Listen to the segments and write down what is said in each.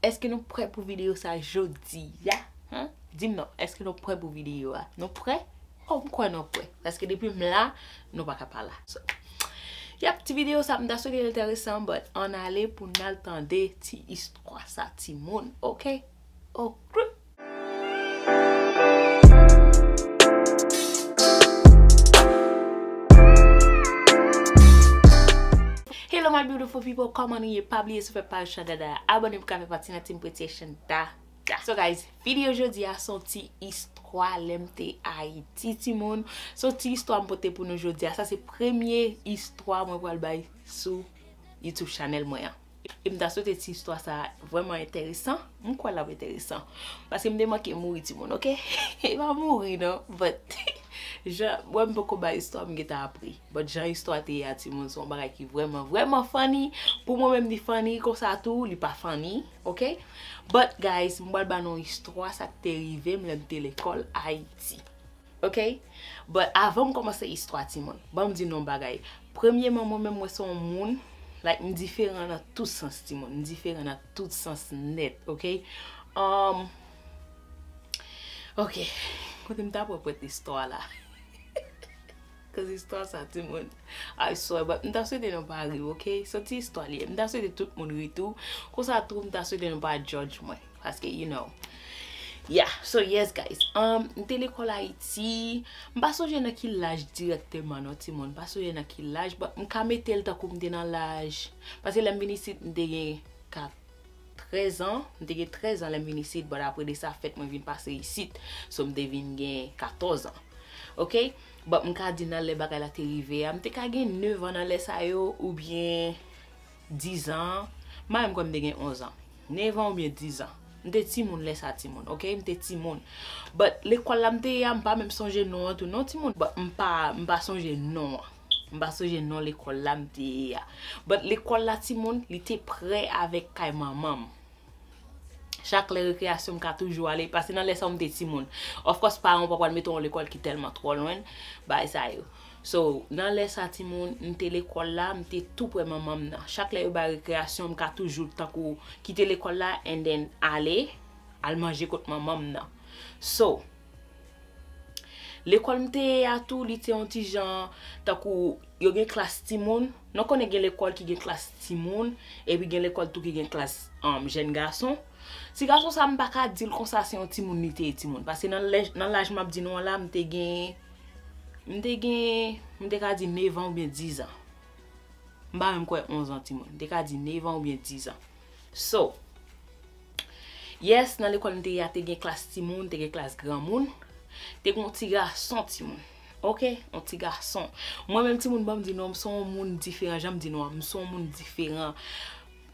est-ce que nous prêts pour vidéo ça jeudi? Hein? Dis-moi, est-ce que nous prêts pour vidéo? Nous prêts? Oh, pourquoi nous prêts? Parce que depuis là, nous pas capable là. So, petite vidéo ça m'a souhaité intéressant, but on allait pour nous attendre ti histoire ça ti monde, OK? Oh, hello my beautiful people, come on here, pas oublier de faire page chadada, abonnez-vous pour faire partie de la team protection da. So guys, vidéo aujourd'hui a sorti histoire l'MT Haïti ti moun. Sorti histoire m'pote pour nous aujourd'hui. Ça c'est première histoire moi pour le bail sur YouTube channel moi. Et m'ta sorti cette histoire ça vraiment intéressant. M'quoi là intéressant parce que me demande qu'il mourir ti moun, OK? Il va mourir non, but moi beaucoup ba histoire m'geta appris. But genre histoire te ya ti moun son bagay qui vraiment funny. Pour moi même di funny comme ça tout, li pas funny, OK? But guys, m'bal ba non histoire ça t'est arrivé m'te l'école Haïti. OK? But avant de commencer histoire ti moun, ba me di non bagay. Premièrement moi même moi son moun like différent dans tout sens ti moun, différent dans tout sens net, OK? OK. Quand m'ta pour cette histoire là. Cause histoire ça tout le monde I swear but m'ta souhaité non pas arriver, OK? Cette histoire là m'ta souhaité tout le monde retour comme ça tout m'ta souhaité non pas judge moi parce que you know. Yeah, so yes guys, m'te l'école Haïti, m'pas songe dans qui l'âge directement non ti monde, pas songe dans qui l'âge, but m'ka mettel ta comme dans l'âge parce que l'aime ici m'te 13 ans, m'te 13 ans l'aime ici, but après de ça fait moi vinn passer ici, so m'te vinn gen 14 ans. OK? But m'ka di nan le bagay la te rive, m'te ka gen 9 ans dans les sa yo ou bien 10 ans, même comme m'te gen 11 ans. 9 ans ou bien 10 ans. M'te ti moun les sa ti moun, OK? M'te ti moun. But l'école la m'te ya m'pa même songe non tout non ti moun, but m'pa songe non. M'pa songe non l'école la m'te ya. But l'école la ti moun, li te prêt avec kay maman. Chaque récréation m'ka toujours aller parce que dans les sommes des ti moun. Of course parents pas mettre l'école qui tellement trop loin, bah ça yo. So dans les sa ti moun, m'te l'école là, m'te tout près maman nan. Chaque récréation m'ka toujours tankou quitter l'école là and then aller manger contre maman nan. So l'école m'te a tout li te un petit genre tankou yo gen classe ti moun. Non connaît gen l'école qui gen classe ti moun et puis gen l'école tout qui gen classe jeune garçon. Si garçon ça m'pa ka dire comme ça c'est un ti moun ni te ti moun parce que dans l'âge m'a dit non là m'te ka di 9 ans ou bien 10 ans. M'pa même quoi 11 ans ti moun. M'te ka di 9 ans ou bien 10 ans. So yes, dans l'école m'te ya te gen classe ti moun, te gen classe grand moun, te gen ti garçon ti moun. OK, un petit garçon. Moi même ti moun ba me di non, m'son moun différent, j'aime di non, m'son moun différent.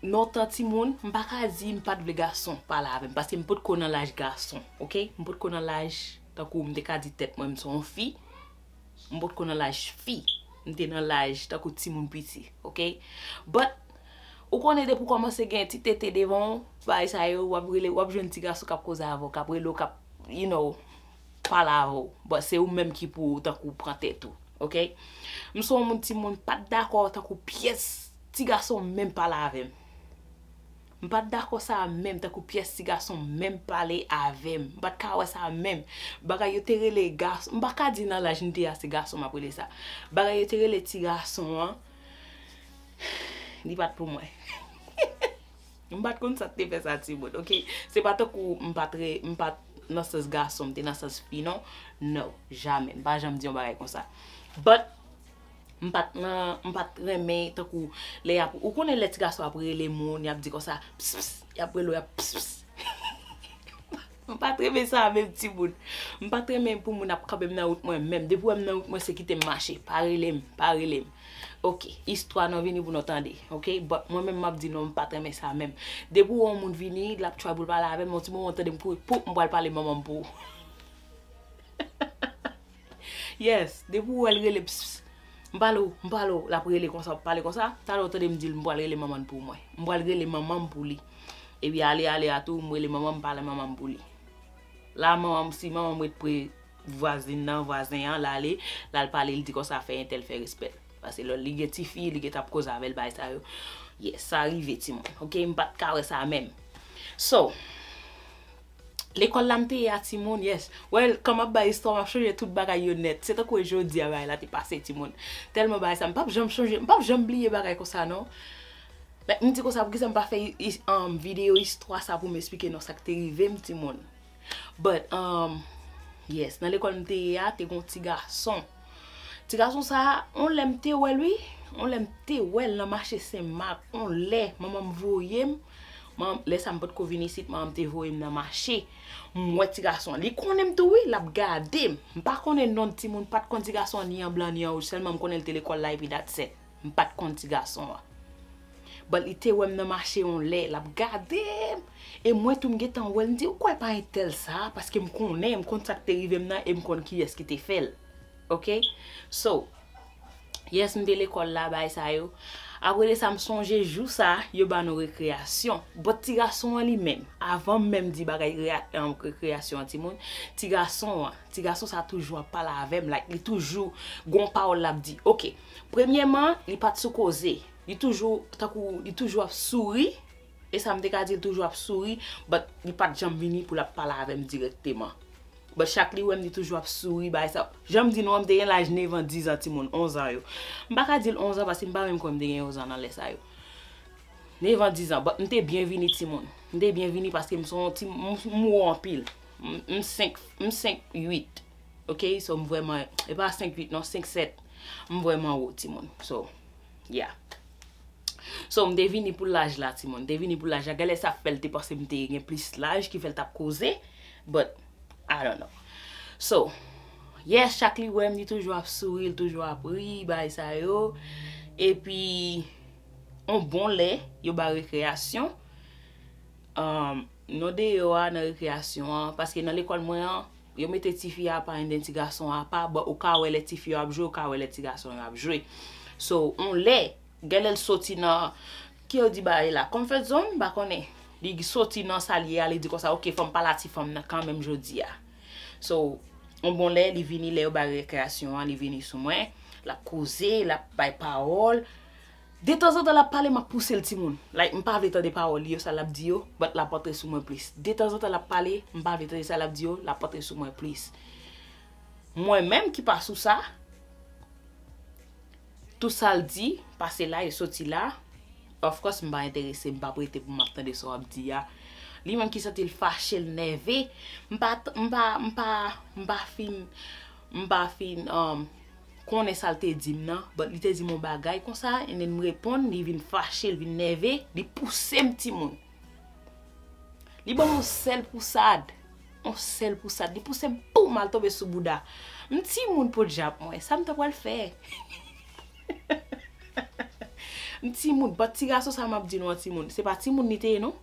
Non tant ti moun, m'pa ka di m'pa de garçon par là avec parce que m'pa connait l'âge garçon, OK? M'pa connait l'âge tant que m'te ka di tête moi m'son fille. M'pa connait l'âge fille. M'te dans l'âge tant que ti moun petit, OK? But ou connait de pour commencer gen ti tete devant, ba ça yo wap jeune ti garçon k'ap cause avant, k'ap relo k'ap you know pas là but c'est ou même qui pour tant que prend tête tout, OK? M'son mon ti moun pas d'accord tant que pièce ti garçon même pas là avec. M'pas d'accord ça même tant que pièce ti garçon même parler avec m'pas ka ça même bagay yo tere les garçons m'pas ka di nan l'âge n'te assez garçon m'appelle ça bagay yo tere les ti garçons li pas pour moi m'pas kon ça te fait ça ti bon, OK? C'est pas tant que m'pas dans ce garçon m'te dans ce fille non jamais pas jamais di on bagay comme ça but m'pas remet tant que les ou connait les ti garçon après les moun y a dit comme ça y après lo y a m'pas remet ça même petit bout m'pas remet pour moun a quand même dans route moi même depuis même dans route moi c'est quitter marcher parler OK histoire non vini pour nous entendre, OK? But moi même m'a dit non m'pas remet ça même depuis on moun vini la trouble parler avec mon petit moment entendre pour m'pa parler maman pour yes depuis elle relé M'balo la prele comme ça parler comme ça ça l'autre de me dire m'boile les maman pour moi m'boile les maman pour lui et puis aller à tout moi les maman parler maman pour lui là maman si maman moi près voisin là aller là parler il dit comme ça fait un tel fait respect parce que le li ti fille li t'a cause avec bail ça yo yes ça arrive ti mon, OK m'pas carré ça même So, l'école là m'te à Timon, yes. Well, comme ba histoire m'a changer tout bagay yo net. C'est quoi jodi a là t'es passé Timon. Tellement ba ça m'pas jamais changer, m'pas jamais oublier bagay comme ça non. Like m'di comme ça pour que ça m'pas fait vidéo histoire ça pour m'expliquer non ça qui t'est arrivé Timon. But yes, dans l'école m'te a t'es gon petit garçon. Petit garçon ça, on l'aime te ouais lui, on l'aime te ouais dans marché Saint-Marc, on l'est, maman me voyait. Maman laisse am pas ko vini ici, maman te voye dans marché. Moi petit garçon, li connaît tout oui, l'a regarder. M'pas connaît non petit monde, pas de petit garçon ni en blanc ni en rouge, seulement me connaît l'école là et puis that's it. M'pas de petit garçon. But il te ouais dans marché on l'est, l'a regarder. Et moi tout me getan ouais, me dit pourquoi pas un tel ça parce que me connaît, me contacter rive maintenant et me connaît qui est-ce qui te fait. OK? So, yes, m'de l'école là bay ça yo. Après ça me songe jour ça, yo ba nos récréation. But ti garçon lui-même, avant même di bagay récréation ti moun, ti garçon ça toujours parler avec like il toujours gon parole la dit. OK. Premièrement, il pas sous causer. Il toujours souri et ça me dit qu'il toujours souri, but il pas jamais venir pour la parler avec directement. But chaque li wèm di toujours souri ba ça. J'aime di non m'te gen l'âge 9 ans 10 ans ti moun 11 ans yo. M'pa dire 11 ans parce que m'pa même comme de gen 11 ans dans les ça yo. 9 ans 10 ans, but m'te bienvenu ti moun. M'te bienvenu parce que m'son ti mou en pile. M5 8. OK, so vraiment et pas 5 8 non 5 7. Vraiment haut ti moun. So yeah. So m'te vini pour l'âge là ti moun. M'te vini pour l'âge. Gale ça fait te parce que m'te gen plus l'âge qui fait t'a causer, but I don't know. So, yes, chaque li wèm ni toujours sourire, toujours appris, bay sa yo. Et puis, on bon lait, yo ba récréation. Non de yo a nan récréation, parce que dans l'école moi, yo mette ti fi a pa un ti garçon a pa, but au cas où les ti fi a jouer, au cas où les ti garçon a jouer. So, on lait, gèl el sorti nan, ki yo di ba la comfort zone, ba konnen. Li sorti nan salier, li di comme ça, OK, femme pas la ti femme quand même jodi a. So, on bon lè, li vini lè ou ba récréation, li vini sou moi, la causer, la bay parole. De temps en temps la parler m'a poussé le ti moun. Like m'pa vle tande parole yo ça l'a di yo, but la porter sou moi plus. De temps en temps la parler, m'pa vle tande ça l'a di yo, la porter sou moi plus. Moi même qui pas sous ça, tout ça le dit, parce là et sorti là. Of course m'pa intéressé, m'pa prêter pour m'attendre so ap di ya. Li même qui sentil fâché, nervé, m'pa fin connaît ça te dit nan, but li te dit mon bagay comme ça, et me répond, li vin fâché, li vin nervé, li pousser m'ti moun. Li bon mon sel poussade, li pousser pou mal tomber sous bouda. M'ti moun pour jap moi, ça m'ta pas le faire. M'ti moun, but ti garçon ça m'a dit non ti moun, c'est pas ti moun ni te non?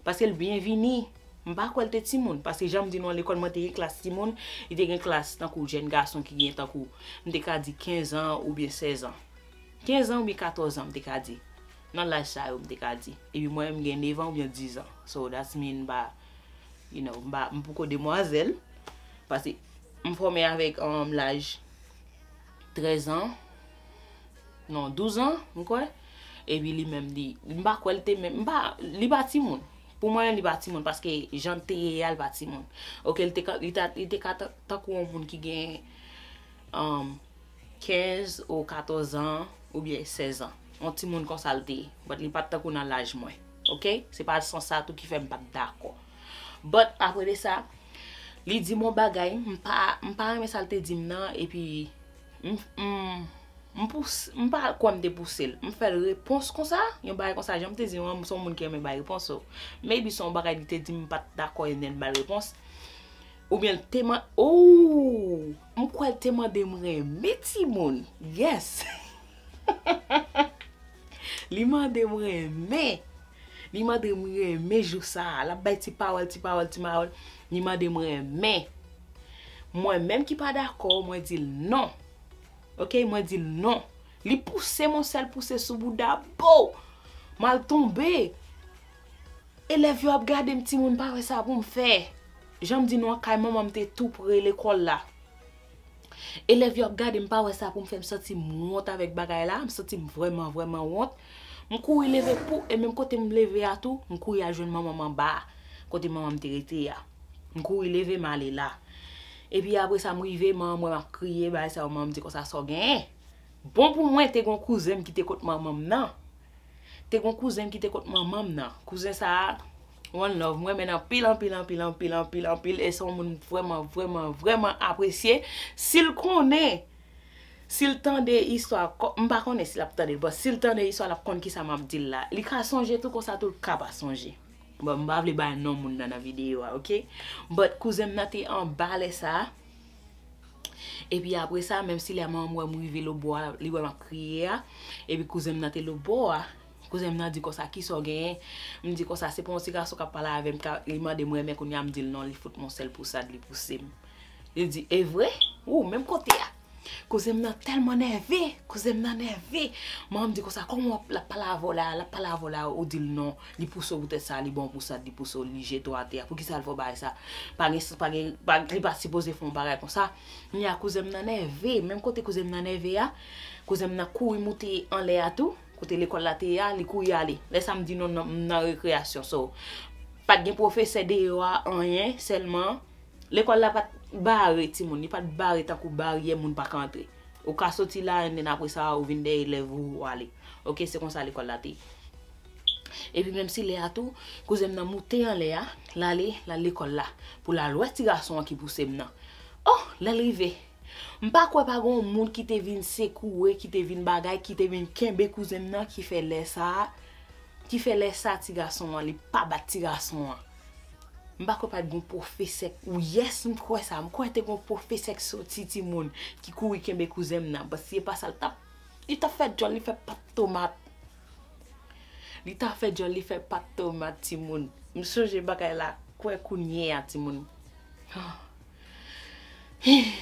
Parce que le bienvenu, m'pa quoi te ti moun parce que j'aime di non l'école moi te classe ti moun, il te gen classe tant que jeune garçon qui gen tant que m'te ka di 15 ans ou bien 16 ans. 15 ans ou bien 14 ans m'te ka di. Nan l'âge ça m'te ka di. Et puis moi m'gen 9 ans ou bien 10 ans. So that's mean ba you know, m'poko demoiselle parce que m'formé avec l'âge 13 ans. Non, 12 ans, m'kwa. Et puis lui même dit m'pa quoi te même m'pa li ba ti moun. Pour moi li ba ti moun parce que j'ante réel ba ti moun. OK, il était tant qu'on moun qui gen 15 ou 14 ans ou bien 16 ans. On ti moun consulté, but li pas tant qu'on dans l'âge moi. OK? C'est pas sans ça tout qui fait m'pas d'accord. But après ça, li dit mon bagay, m'pa aimer ça te dit nan et puis m'pa quoi me dépousser m'fait réponse comme ça yon bagay comme ça j'aime te dire son monde qui aime bagay réponse so maybe son bagay dit te dit m'pas d'accord yon bagay réponse ou bien témoin m'quoi témoin de m'aimer ti moun yes li m'a de m'aimer jou ça la bay ti parole li m'a de m'aimer moi même qui pas d'accord moi dit non. OK, moi dit non. Li pousse mon sel pousse sous bouda bo. Mal tombé. Élève yo ap gade m'ti moun pa wè ça pour me faire. J'aime di non kay maman m'te tout pour l'école là. Élève yo ap gade m'pa wè ça pour me faire me sentir honte avec bagay là, me sentir vraiment honte. M'couri lever pour et même côté me lever à tout, m'couri à joindre maman ba. côté maman me rete ya. M'couri lever m'aller là. Et puis après ça m'rivé maman m'a crié bah ça maman me dit comme ça so gen. Bon pour moi t'es gon cousin qui te côté maman nan. T'es gon cousin qui te côté maman nan. Cousin ça one love moi maintenant pile et son monde vraiment apprécié s'il connaît s'il tend des histoires m'pa connait s'il a tande bon s'il tend des histoires la connait qui ça m'a dit là il ka songer tout comme ça tout ka pas songer bon m'pa vle ba non moun dans la vidéo OK but cousin n'a té en balé ça et puis après ça même si la maman moi m'rivé le bois li m'a crié et puis cousin n'a té le bois cousin m'a dit comme ça qui so gagne me dit comme ça c'est pour un petit garçon qui parler avec il m'a demandé moi mais qu'on y a me dit non il faut mon sel pour ça de pousser il dit est vrai ou même côté cousin m'a tellement nervé moi me dit comme ça comment la palabre là ou dit non il pousse peut-être ça il bon pour ça il pousse il jette à terre pour qui ça faut bailler ça pas supposé font pareil comme ça il y a cousin m'a nervé même côté cousin m'a nervé cousin m'a couru monter en l'air tout côté l'école là té li courir aller les samedi non dans récréation so pas de professeur dehors rien seulement l'école là pas barré ti moun, pas barré tant que barrière moun pas rentrer ou ka sorti là et après ça ou vinn des élèves ou aller OK c'est comme ça l'école là té et puis même si les a tout cousin n'a monter en l'air l'aller l'école là pour la loi ti garçon qui pousse m'nan oh l'arrivée m'pa quoi pas gon monde qui te vinn secouer qui te vinn bagay qui te vinn kembe cousin nan qui fait les ça ti garçon li pas bat ti garçon m'pa quoi pas gon professeur ou yes m'croit ça m'croit te gon professeur sorti ti moun qui couri kembe cousin nan parce que pas ça il t'a fait jolly fait pas tomate ti moun m'songe bagay la quoi kounye ti moun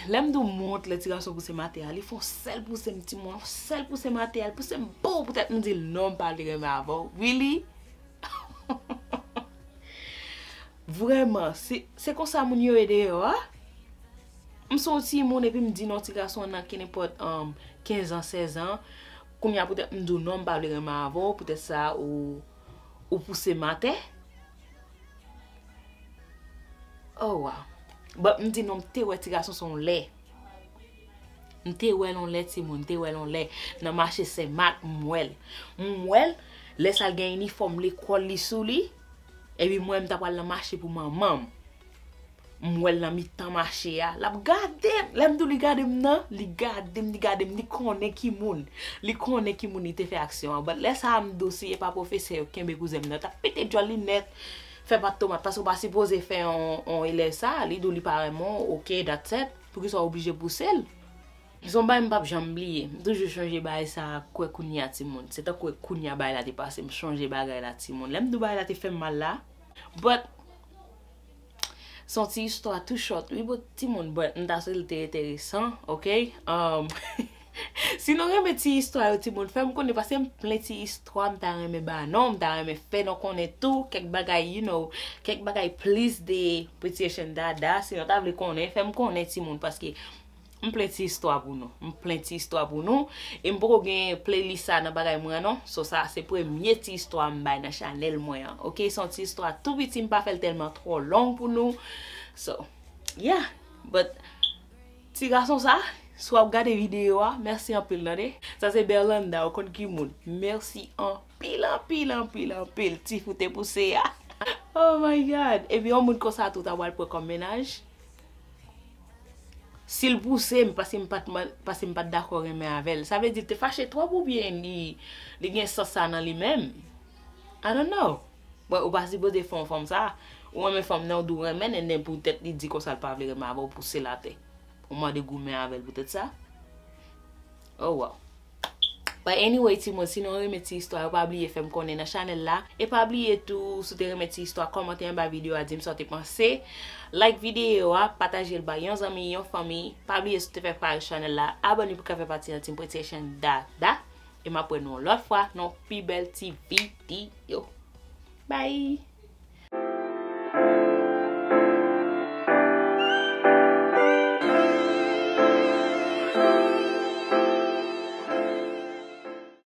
l'aime de montre les garçons pour ce matériel il faut sel pour ce petit monde sel pour ce matériel pour ce beau peut-être nous dire non parler avant really vraiment c'est comme ça mon yo aider me sorti mon et puis me dit non petit garçon nan qui n'importe 15 ans 16 ans comme y a peut-être me dit non parler avant peut-être ça ou pour ce matin oh wow bah me dit non te ouais ti garçon son lait m'te ouais l'on lait ti moun te ouais l'on lait dans marché c'est Mac m'well laisse al gen uniforme l'école li sou li et puis moi m'ta pral dans marché pour maman m'well dans mi temps marché a la garder l'aime dou li garder m'nan li connaît qui moun il te fait action but laisse am dossier pas professeur kembe cousin m'nan ta pété joli net fait pas tomate parce qu'on pas supposé faire on élève ça li dou li parement OK that's it pour qu'ils soient obligés pousser ils ont pas m'pa jamblier toujours changer bail ça quoi kounya ti moun c'est quoi kounya bail là dépassé me changer bagay là ti moun l'aime dou bail là te fait mal là but son ti histoire tout short oui bon ti moun but m'ta c'était intéressant OK sinon même petite histoire ti moun fait me connait parce que plein de histoire m'ta remet ba non m'ta remet fait non connait tout quelques bagay quelques bagay please des petition dada sinon t'a vle connait fait me connait ti moun parce que plein de histoire pour nous et m'po gen playlist ça dans bagay moi non so ça c'est premier petite histoire m'bay dans channel moi OK son petite histoire tout petit m'pa fait tellement trop long pour nous so yeah but ti garçon ça soit regarder vidéo merci en pile nan ça c'est Berlanda ou kon ki moun merci en pile ti foute poussé oh my god et puis on moun comme ça tout à voir pour comme ménage s'il pousse parce que pas d'accord avec ça veut dire te fâché trop ou bien li gen ça dans lui même I don't know but ou pas si beau des femme ça ou même femme nan dou remen et peut-être il dit comme ça pas vraiment avant pousser la tête au moins de goûter avec peut-être ça oh wow but anyway ti moun sinon remetti histoire pas oublier faire me connaître dans channel là et pas oublier tout sous te remetti histoire commenter en bas vidéo à dire ça te penser like vidéo partager le ba yon ami yon famille pas oublier si te faire par channel là abonner pour faire partie de Team Protection dada et m'apprenons l'autre fois non plus belle vidéo bye.